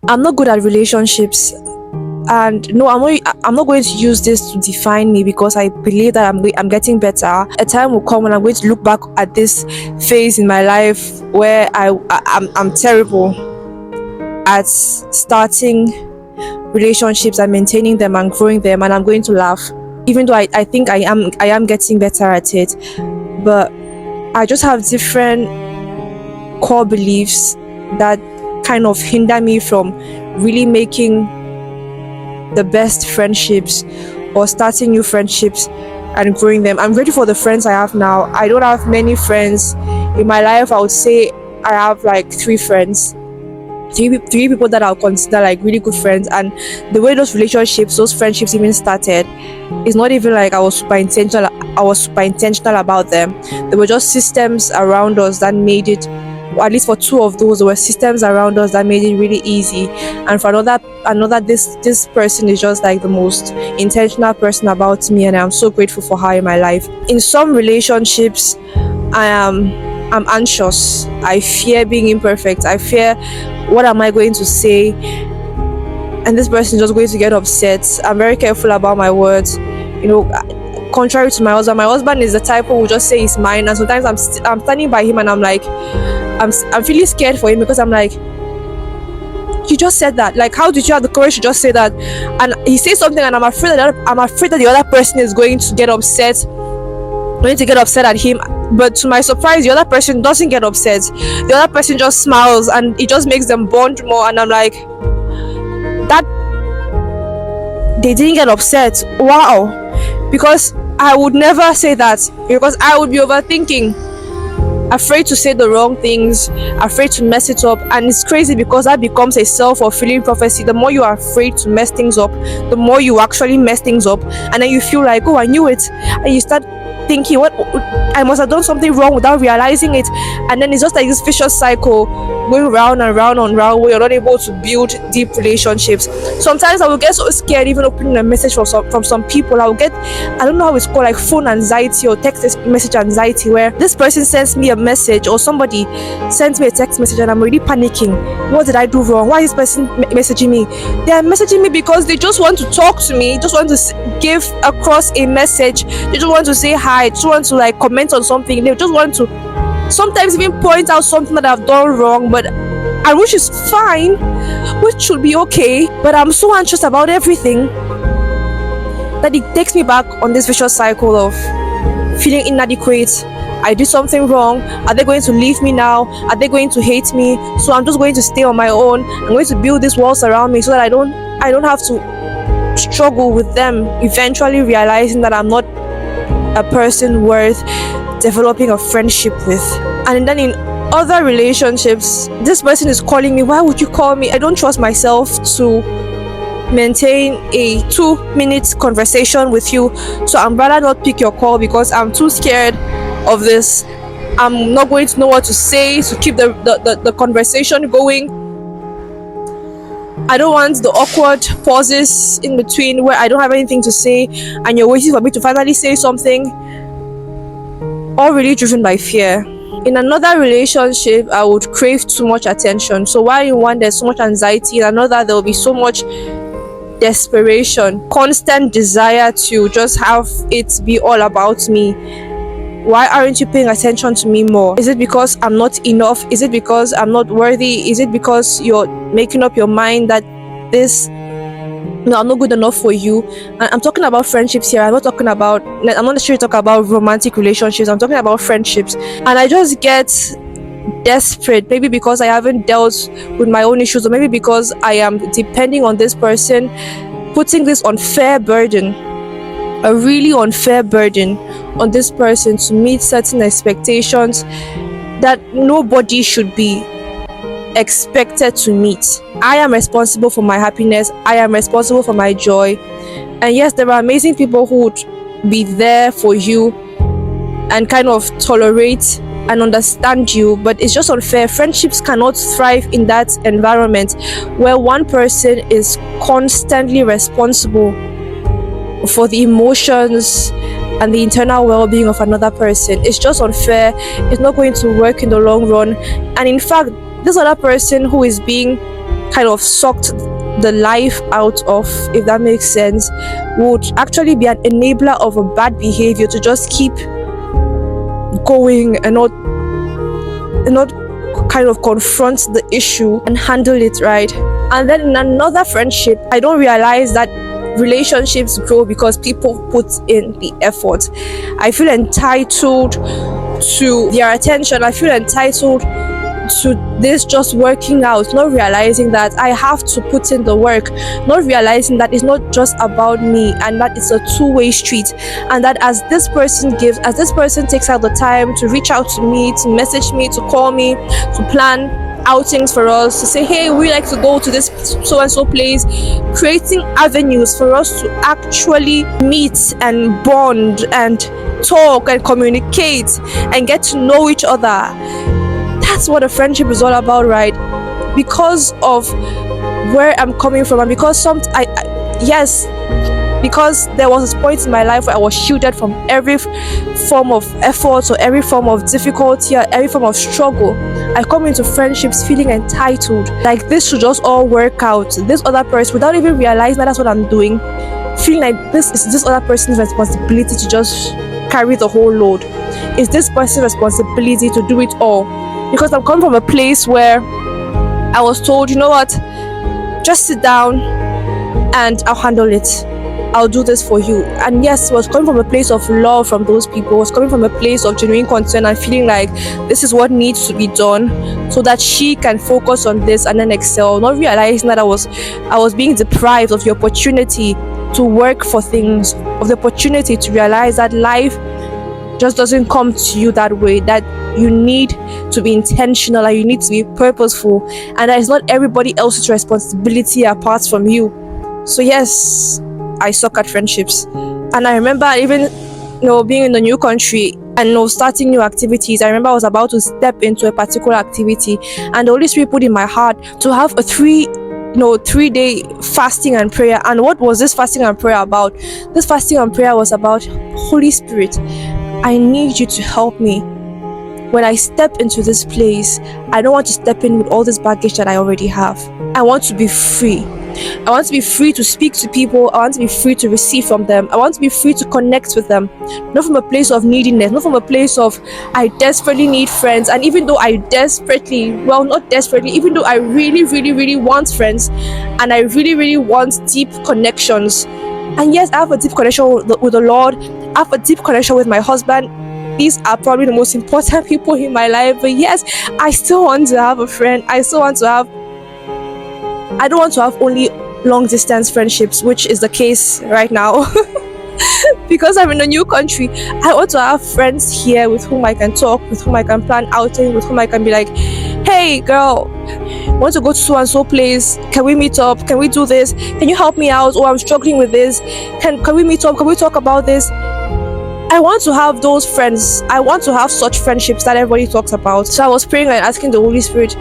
I'm not good at relationships, and no, I'm not going to use this to define me, because I believe that I'm getting better. A time will come when I'm going to look back at this phase in my life where I'm terrible at starting relationships and maintaining them and growing them, and I'm going to laugh, even though I think I am getting better at it. But I just have different core beliefs that kind of hinder me from really making the best friendships or starting new friendships and growing them. I'm grateful for the friends I have now. I don't have many friends in my life. I would say I have like three friends, three people that I'll consider like really good friends. And the way those relationships, those friendships even started, it's not even like I was super intentional. I was super intentional about them. There were just systems around us that made it. At least for two of those, there were systems around us that made it really easy. And for another, this person is just like the most intentional person about me, and I'm so grateful for her in my life. In some relationships, I'm anxious. I fear being imperfect. I fear, what am I going to say? And this person is just going to get upset. I'm very careful about my words. Contrary to my husband is the type who will just say it's mine. And sometimes I'm standing by him and I'm like, I'm feeling scared for him, because I'm like, you just said that. Like, how did you have the courage to just say that? And he says something, and I'm afraid that the other person is going to get upset. Going to get upset at him. But to my surprise, the other person doesn't get upset. The other person just smiles, and it just makes them bond more. And I'm like, that they didn't get upset. Wow. Because I would never say that, because I would be overthinking, afraid to say the wrong things, afraid to mess it up. And it's crazy, because that becomes a self-fulfilling prophecy. The more you are afraid to mess things up, the more you actually mess things up, and then you feel like, oh, I knew it, and you start thinking, what, I must have done something wrong without realizing it. And then it's just like this vicious cycle going round and round and round, where you're not able to build deep relationships. Sometimes I will get so scared even opening a message from some people. I will get, I don't know how it's called, like phone anxiety or text message anxiety, where this person sends me a message or somebody sends me a text message and I'm already panicking. What did I do wrong? Why is this person messaging me? They are messaging me because they just want to talk to me, just want to give across a message. They just want to say hi, just want to like comment on something. They just want to sometimes even point out something that I've done wrong, but which is fine, which should be okay. But I'm so anxious about everything that it takes me back on this vicious cycle of feeling inadequate. I did something wrong. Are they going to leave me now? Are they going to hate me? So I'm just going to stay on my own. I'm going to build these walls around me so that I don't have to struggle with them, eventually realizing that I'm not a person worth developing a friendship with. And then in other relationships, this person is calling me. Why would you call me? I don't trust myself to maintain a 2-minute conversation with you, so I'm rather not pick your call because I'm too scared of this. I'm not going to know what to say to keep the conversation going. I don't want the awkward pauses in between where I don't have anything to say and you're waiting for me to finally say something. All really driven by fear. In another relationship, I would crave too much attention. So while in one there's so much anxiety, in another there will be so much desperation, constant desire to just have it be all about me. Why aren't you paying attention to me more? Is it because I'm not enough? Is it because I'm not worthy? Is it because you're making up your mind that I'm not good enough for you? And I'm talking about friendships here. I'm not necessarily talking about romantic relationships. I'm talking about friendships. And I just get desperate, maybe because I haven't dealt with my own issues, or maybe because I am depending on this person, putting this unfair burden, a really unfair burden on this person to meet certain expectations that nobody should be expected to meet. I am responsible for my happiness. I am responsible for my joy. And yes, there are amazing people who would be there for you and kind of tolerate and understand you, but it's just unfair. Friendships cannot thrive in that environment where one person is constantly responsible for the emotions and the internal well-being of another person. It's just unfair. It's not going to work in the long run. And in fact, this other person who is being kind of sucked the life out of, if that makes sense, would actually be an enabler of a bad behavior to just keep going and not kind of confront the issue and handle it right. And then in another friendship, I don't realize that relationships grow because people put in the effort. I feel entitled to their attention. I feel entitled to this just working out, not realizing that I have to put in the work, not realizing that it's not just about me and that it's a two-way street, and that as this person takes out the time to reach out to me, to message me, to call me, to plan outings for us, to say, hey, we like to go to this so and so place, creating avenues for us to actually meet and bond and talk and communicate and get to know each other. That's what a friendship is all about, right? Because of where I'm coming from, and because because there was a point in my life where I was shielded from every form of effort or every form of difficulty or every form of struggle. I come into friendships feeling entitled, like this should just all work out. This other person, without even realizing that that's what I'm doing, feeling like this is this other person's responsibility to just carry the whole load. It's this person's responsibility to do it all. Because I'm coming from a place where I was told, you know what, just sit down and I'll handle it. I'll do this for you. And yes, it was coming from a place of love from those people. It was coming from a place of genuine concern and feeling like this is what needs to be done so that she can focus on this and then excel. Not realizing that I was being deprived of the opportunity to work for things, of the opportunity to realize that life just doesn't come to you that way, that you need to be intentional and you need to be purposeful, and that it's not everybody else's responsibility apart from you. So yes, I suck at friendships. And I remember even being in a new country and starting new activities. I remember I was about to step into a particular activity, and the Holy Spirit put in my heart to have a 3-day fasting and prayer. And what was this fasting and prayer about? This fasting and prayer was about, Holy Spirit, I need you to help me. When I step into this place, I don't want to step in with all this baggage that I already have. I want to be free. I want to be free to speak to people. I want to be free to receive from them. I want to be free to connect with them. Not from a place of neediness, not from a place of I desperately need friends. And even though even though I really, really, really want friends and I really, really want deep connections. And yes, I have a deep connection with the Lord. I have a deep connection with my husband. These are probably the most important people in my life. But yes, I still want to have a friend. I don't want to have only long distance friendships, which is the case right now. Because I'm in a new country, I want to have friends here with whom I can talk, with whom I can plan outings, with whom I can be like, hey girl, I want to go to so and so place, can we meet up, can we do this, can you help me out, or I'm struggling with this, can we meet up, can we talk about this? I want to have those friends. I want to have such friendships that everybody talks about. So I was praying and asking the Holy Spirit,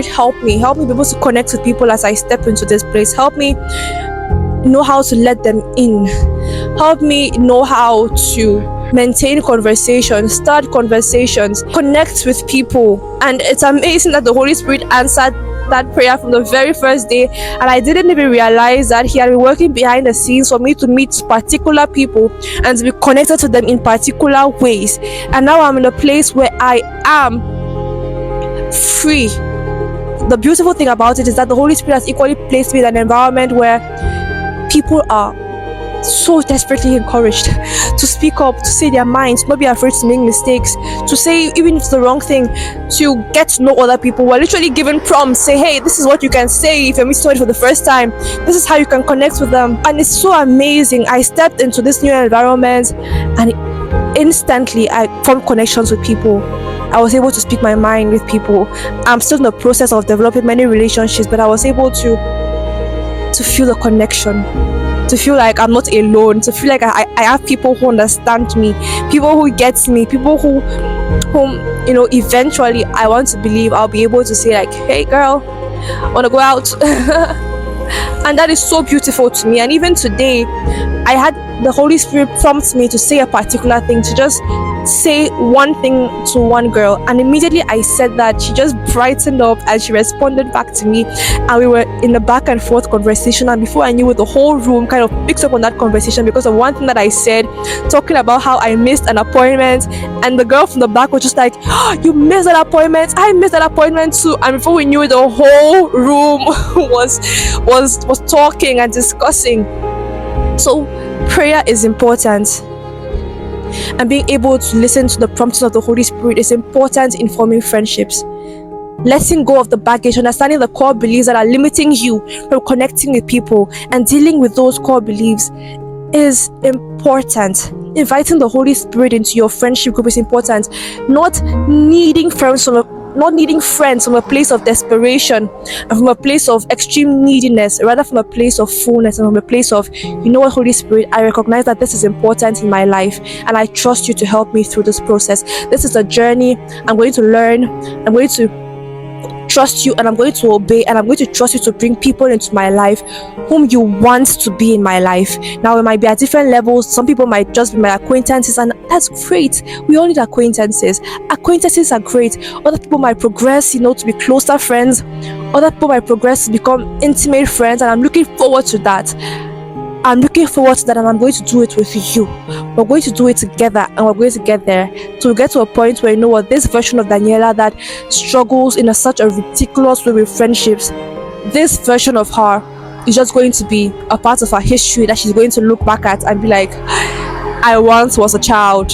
help me be able to connect with people as I step into this place. Help me know how to let them in. Help me know how to maintain conversations, start conversations, connect with people. And it's amazing that the Holy Spirit answered that prayer from the very first day, and I didn't even realize that He had been working behind the scenes for me to meet particular people and to be connected to them in particular ways. And now I'm in a place where I am free. The beautiful thing about it is that the Holy Spirit has equally placed me in an environment where people are so desperately encouraged to speak up, to say their minds, not be afraid to make mistakes, to say even if it's the wrong thing, to get to know other people. We're literally given prompts, say, hey, this is what you can say if you're meeting somebody for the first time, this is how you can connect with them. And it's so amazing. I stepped into this new environment and instantly I formed connections with people. I was able to speak my mind with people. I'm still in the process of developing many relationships, but I was able to feel the connection, to feel like I'm not alone, to feel like I have people who understand me, people who get me, people whom eventually I want to believe I'll be able to say like, hey girl, I want to go out. And that is so beautiful to me. And even today, I had the Holy Spirit prompt me to say a particular thing, to just say one thing to one girl, and immediately I said that, she just brightened up and she responded back to me, and we were in a back and forth conversation, and before I knew it, the whole room kind of picked up on that conversation because of one thing that I said, talking about how I missed an appointment, and the girl from the back was just like, oh, you missed that appointment, I missed that appointment too. And before we knew it, the whole room was talking and discussing. So prayer is important, and being able to listen to the prompting of the Holy Spirit is important in forming friendships. Letting go of the baggage, understanding the core beliefs that are limiting you from connecting with people, and dealing with those core beliefs is important. Inviting the Holy Spirit into your friendship group is important. Not needing friends from a place of desperation and from a place of extreme neediness, rather from a place of fullness and from a place of, you know what, Holy Spirit, I recognize that this is important in my life, and I trust you to help me through this process. This is a journey. I'm going to learn. I'm going to trust you, and I'm going to obey, and I'm going to trust you to bring people into my life whom you want to be in my life. Now, it might be at different levels. Some people might just be my acquaintances, and that's great. We all need acquaintances. Acquaintances are great. Other people might progress, to be closer friends. Other people might progress to become intimate friends, and I'm looking forward to that. And I'm going to do it with you. We're going to do it together, and we're going to get there. So we get to a point where, this version of Daniela that struggles in such a ridiculous way with friendships, this version of her is just going to be a part of her history that she's going to look back at and be like, I once was a child.